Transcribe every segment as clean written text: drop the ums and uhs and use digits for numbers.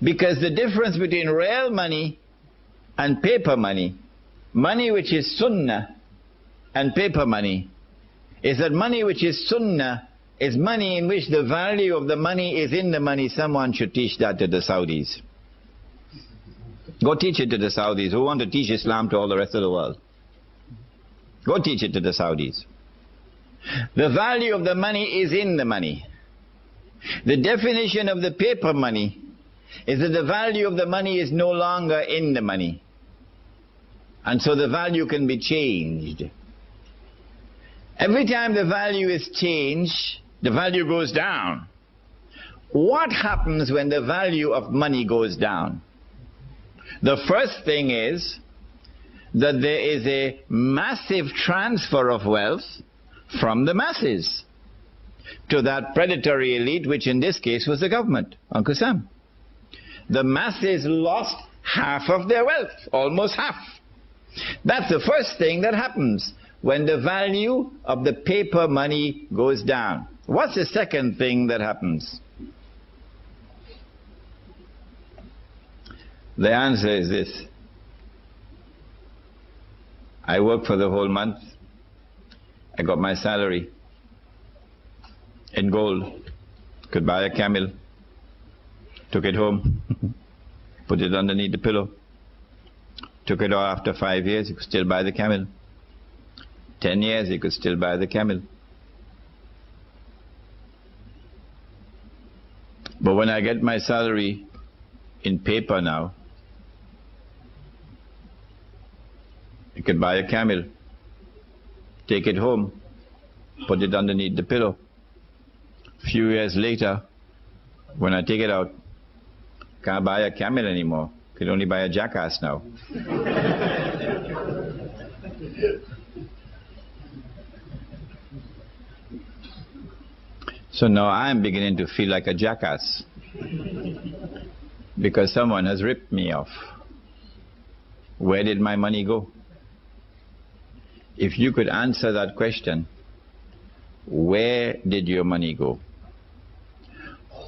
Because the difference between real money and paper money, money which is sunnah and paper money, is that money which is sunnah is money in which the value of the money is in the money. Someone should teach that to the Saudis. Go teach it to the Saudis who want to teach Islam to all the rest of the world. Go teach it to the Saudis. The value of the money is in the money. The definition of the paper money is that the value of the money is no longer in the money. And so the value can be changed. Every time the value is changed, the value goes down. What happens when the value of money goes down? The first thing is that there is a massive transfer of wealth from the masses to that predatory elite, which in this case was the government, Uncle Sam. The masses lost half of their wealth, almost half. That's the first thing that happens when the value of the paper money goes down. What's the second thing that happens? The answer is this. I worked for the whole month. I got my salary in gold. Could buy a camel. Took it home. Put it underneath the pillow. Took it out after 5 years. You could still buy the camel. 10 years, you could still buy the camel. But when I get my salary in paper now, you could buy a camel, take it home, put it underneath the pillow. A few years later, when I take it out, can't buy a camel anymore. Could only buy a jackass now. So now I'm beginning to feel like a jackass because someone has ripped me off. Where did my money go? If you could answer that question, where did your money go?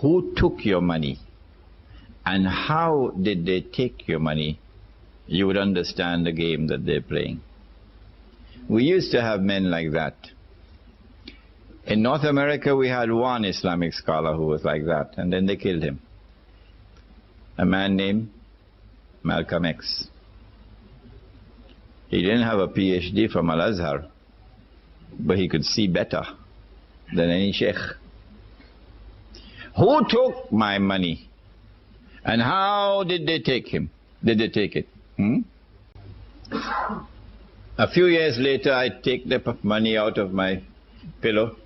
Who took your money? And how did they take your money? You would understand the game that they're playing. We used to have men like that. In North America, we had one Islamic scholar who was like that, and then they killed him. A man named Malcolm X. He didn't have a PhD from Al-Azhar, but he could see better than any sheikh. Who took my money? And how did they take him? Did they take it? A few years later, I take the money out of my pillow.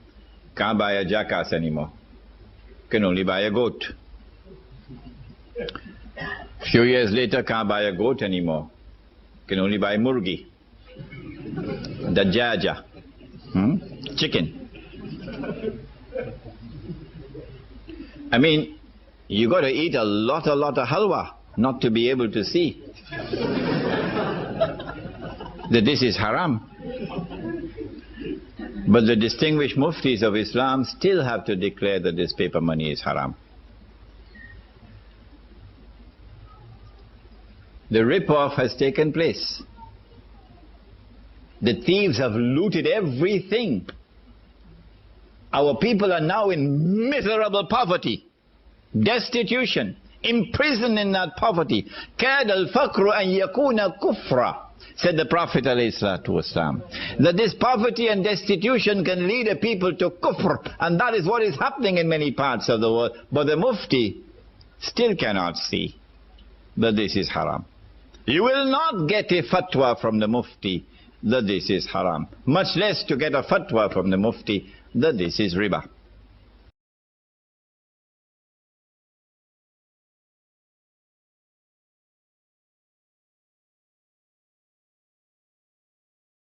Can't buy a jackass anymore. Can only buy a goat. A few years later, can't buy a goat anymore. Can only buy murgi. Dajaja. Chicken. I mean, you got to eat a lot of halwa not to be able to see that this is haram. But the distinguished muftis of Islam still have to declare that this paper money is haram. The rip-off has taken place. The thieves have looted everything. Our people are now in miserable poverty, destitution, imprisoned in that poverty. كَادَ الْفَقْرُ أَنْ يَكُونَ كُفْرًا, said the Prophet ﷺ, that this poverty and destitution can lead a people to kufr, and that is what is happening in many parts of the world. But the mufti still cannot see that this is haram. You will not get a fatwa from the mufti that this is haram, much less to get a fatwa from the mufti that this is riba.